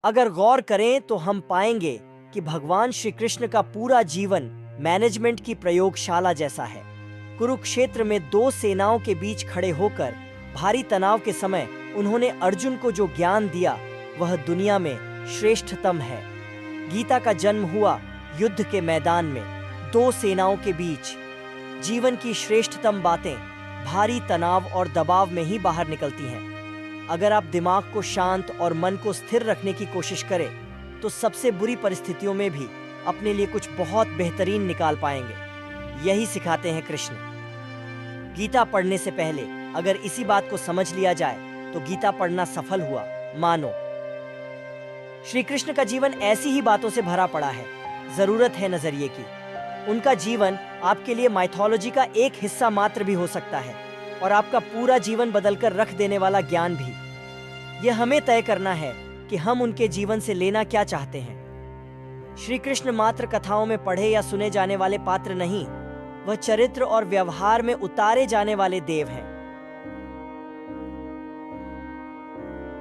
अगर गौर करें तो हम पाएंगे कि भगवान श्री कृष्ण का पूरा जीवन मैनेजमेंट की प्रयोगशाला जैसा है। कुरुक्षेत्र में दो सेनाओं के बीच खड़े होकर भारी तनाव के समय उन्होंने अर्जुन को जो ज्ञान दिया वह दुनिया में श्रेष्ठतम है। गीता का जन्म हुआ युद्ध के मैदान में, दो सेनाओं के बीच। जीवन की श्रेष्ठतम बातें भारी तनाव और दबाव में ही बाहर निकलती हैं। अगर आप दिमाग को शांत और मन को स्थिर रखने की कोशिश करें तो सबसे बुरी परिस्थितियों में भी अपने लिए कुछ बहुत बेहतरीन निकाल पाएंगे। यही सिखाते हैं कृष्ण। गीता पढ़ने से पहले अगर इसी बात को समझ लिया जाए तो गीता पढ़ना सफल हुआ मानो। श्री कृष्ण का जीवन ऐसी ही बातों से भरा पड़ा है। जरूरत है नजरिए की। उनका जीवन आपके लिए माइथोलॉजी का एक हिस्सा मात्र भी हो सकता है और आपका पूरा जीवन बदलकर रख देने वाला ज्ञान भी। यह हमें तय करना है कि हम उनके जीवन से लेना क्या चाहते हैं। श्री कृष्ण मात्र कथाओं में पढ़े या सुने जाने वाले पात्र नहीं, वह चरित्र और व्यवहार में उतारे जाने वाले देव हैं।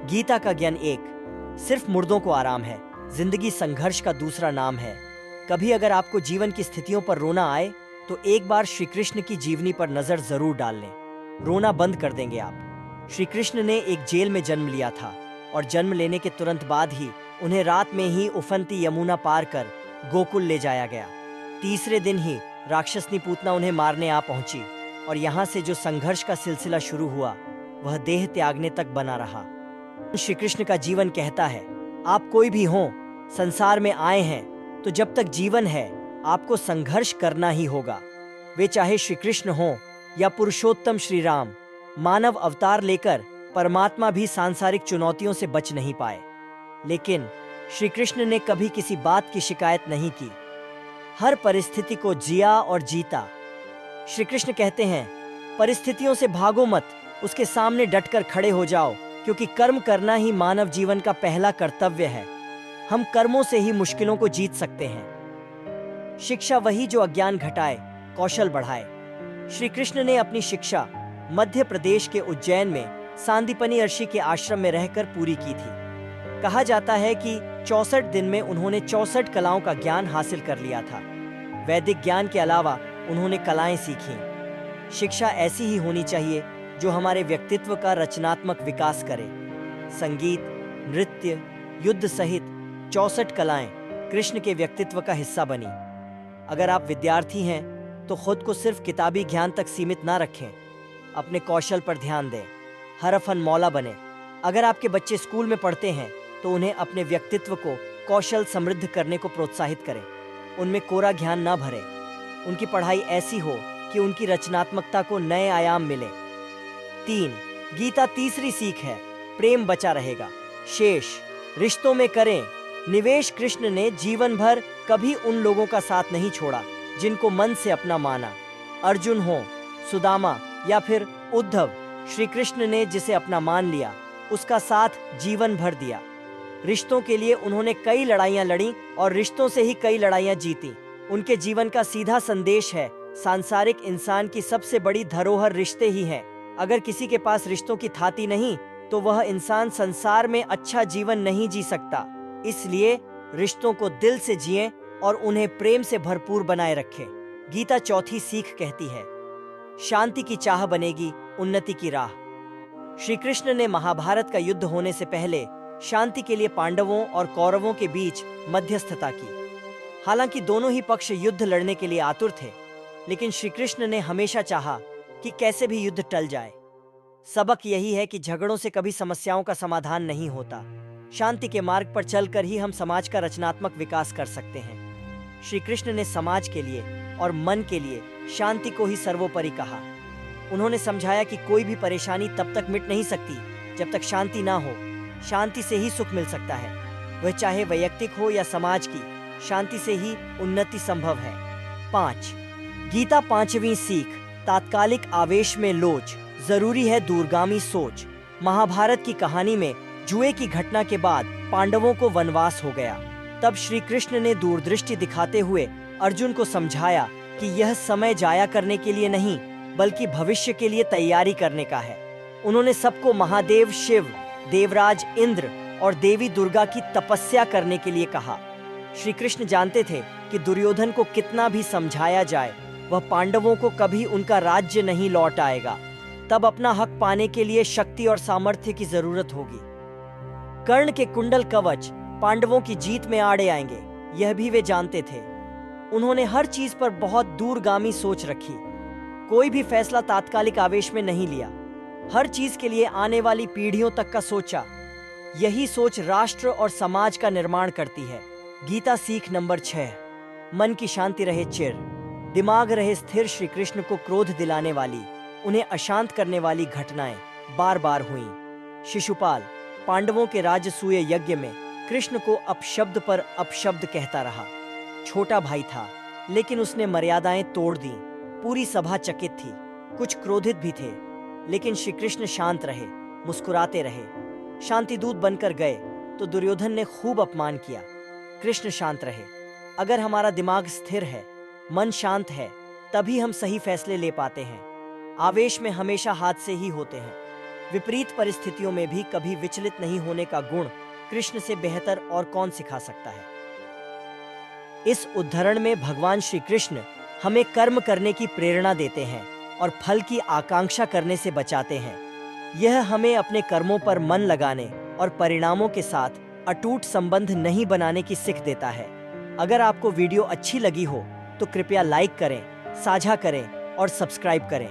गीता का ज्ञान एक सिर्फ मुर्दों को आराम है, जिंदगी संघर्ष का दूसरा नाम है। कभी अगर आपको जीवन की स्थितियों पर रोना आए तो एक बार श्री कृष्ण की जीवनी पर नजर जरूर डाल लें। रोना बंद कर देंगे आप। श्री कृष्ण ने एक जेल में जन्म लिया था और जन्म लेने के तुरंत बाद ही उन्हें रात में ही उफनती यमुना पार कर गोकुल ले जाया गया। तीसरे दिन ही राक्षसनी पूतना उन्हें मारने आ पहुंची और यहाँ से जो संघर्ष का सिलसिला शुरू हुआ वह देह त्यागने तक बना रहा। श्री कृष्ण का जीवन कहता है, आप कोई भी हो, संसार में आए हैं तो जब तक जीवन है आपको संघर्ष करना ही होगा। वे चाहे श्री कृष्ण हो या पुरुषोत्तम श्री राम, मानव अवतार लेकर परमात्मा भी सांसारिक चुनौतियों से बच नहीं पाए। लेकिन श्री कृष्ण ने कभी किसी बात की शिकायत नहीं की। हर परिस्थिति को जिया और जीता। श्री कृष्ण कहते हैं, परिस्थितियों से भागो मत, उसके सामने डटकर खड़े हो जाओ, क्योंकि कर्म करना ही मानव जीवन का पहला कर्तव्य है। हम कर्मों से ही मुश्किलों को जीत सकते हैं। शिक्षा वही जो अज्ञान घटाए, कौशल बढ़ाए। श्री कृष्ण ने अपनी शिक्षा मध्य प्रदेश के उज्जैन में सांदीपनि ऋषि के आश्रम में रहकर पूरी की थी। कहा जाता है कि 64 दिन में उन्होंने 64 कलाओं का ज्ञान हासिल कर लिया था। वैदिक ज्ञान के अलावा उन्होंने कलाएं सीखीं। शिक्षा ऐसी ही होनी चाहिए जो हमारे व्यक्तित्व का रचनात्मक विकास करे। संगीत, नृत्य, युद्ध सहित 64 कलाएं कृष्ण के व्यक्तित्व का हिस्सा बनी। अगर आप विद्यार्थी हैं तो खुद को सिर्फ किताबी ज्ञान तक सीमित ना रखें, अपने कौशल पर ध्यान दें, हरफन मौला बने। अगर आपके बच्चे स्कूल में पढ़ते हैं तो उन्हें अपने व्यक्तित्व को कौशल समृद्ध करने को प्रोत्साहित करें। उनमें कोरा ज्ञान ना भरें। उनकी पढ़ाई ऐसी हो कि उनकी रचनात्मकता को नए आयाम मिले। 3. गीता तीसरी सीख है, प्रेम बचा रहेगा। शेष रिश्तों में करें निवेश। कृष्ण ने जीवन भर कभी उन लोगों का साथ नहीं छोड़ा जिनको मन से अपना माना। अर्जुन हो, सुदामा या फिर उद्धव, श्री कृष्ण ने जिसे अपना मान लिया उसका साथ जीवन भर दिया। रिश्तों के लिए उन्होंने कई लड़ाइयां लड़ी और रिश्तों से ही कई लड़ाइयां जीती। उनके जीवन का सीधा संदेश है, सांसारिक इंसान की सबसे बड़ी धरोहर रिश्ते ही हैं। अगर किसी के पास रिश्तों की थाती नहीं तो वह इंसान संसार में अच्छा जीवन नहीं जी सकता। इसलिए रिश्तों को दिल से जिएं और उन्हें प्रेम से भरपूर बनाए रखें। गीता चौथी सीख कहती है, शांति की चाह बनेगी उन्नति की राह। श्री कृष्ण ने महाभारत का युद्ध होने से पहले शांति के लिए पांडवों और कौरवों के बीच मध्यस्थता की। हालांकि दोनों ही पक्ष युद्ध लड़ने के लिए आतुर थे, लेकिन श्री कृष्ण ने हमेशा चाहा कि कैसे भी युद्ध टल जाए। सबक यही है कि झगड़ों से कभी समस्याओं का समाधान नहीं होता। शांति के मार्ग पर चलकर ही हम समाज का रचनात्मक विकास कर सकते हैं। श्री कृष्ण ने समाज के लिए और मन के लिए शांति को ही सर्वोपरि कहा। उन्होंने समझाया कि कोई भी परेशानी तब तक मिट नहीं सकती जब तक शांति ना हो। शांति से ही सुख मिल सकता है, वह चाहे वैयक्तिक हो या समाज की। शांति से ही उन्नति संभव है। 5. गीता पांचवी सीख, तात्कालिक आवेश में लोच, जरूरी है दूरगामी सोच। महाभारत की कहानी में जुए की घटना के बाद पांडवों को वनवास हो गया। तब श्री कृष्ण ने दूरदृष्टि दिखाते हुए अर्जुन को समझाया कि यह समय जाया करने के लिए नहीं बल्कि भविष्य के लिए तैयारी करने का है। उन्होंने सबको महादेव शिव, देवराज इंद्र और देवी दुर्गा की तपस्या करने के लिए कहा। श्री कृष्ण जानते थे कि दुर्योधन को कितना भी समझाया जाए, वह पांडवों को कभी उनका राज्य नहीं लौट आएगा। तब अपना हक पाने के लिए शक्ति और सामर्थ्य की जरूरत होगी। कर्ण के कुंडल कवच पांडवों की जीत में आड़े आएंगे, यह भी वे जानते थे। उन्होंने हर चीज पर बहुत दूरगामी सोच रखी। कोई भी फैसला तात्कालिक आवेश में नहीं लिया। हर चीज के लिए आने वाली पीढ़ियों तक का सोचा। यही सोच राष्ट्र और समाज का निर्माण करती है। गीता सीख नंबर 6। मन की शांति रहे चिर, दिमाग रहे स्थिर। श्री कृष्ण को क्रोध दिलाने वाली, उन्हें अशांत करने वाली घटनाएं बार बार हुईं। शिशुपाल पांडवों के राजसूय यज्ञ में कृष्ण को अपशब्द पर अपशब्द कहता रहा। छोटा भाई था, लेकिन उसने मर्यादाएं तोड़ दी। पूरी सभा चकित थी, कुछ क्रोधित भी थे, लेकिन श्री कृष्ण शांत रहे, मुस्कुराते रहे। शांतिदूत बनकर गए तो दुर्योधन ने खूब अपमान किया। कृष्ण शांत रहे। अगर हमारा दिमाग स्थिर है, मन शांत है, तभी हम सही फैसले ले पाते हैं। आवेश में हमेशा हादसे ही होते हैं। विपरीत परिस्थितियों में भी कभी विचलित नहीं होने का गुण कृष्ण से बेहतर और कौन सिखा सकता है। इस उद्धरण में भगवान श्री कृष्ण हमें कर्म करने की प्रेरणा देते हैं और फल की आकांक्षा करने से बचाते हैं। यह हमें अपने कर्मों पर मन लगाने और परिणामों के साथ अटूट संबंध नहीं बनाने की सीख देता है। अगर आपको वीडियो अच्छी लगी हो तो कृपया लाइक करें, साझा करें और सब्सक्राइब करें।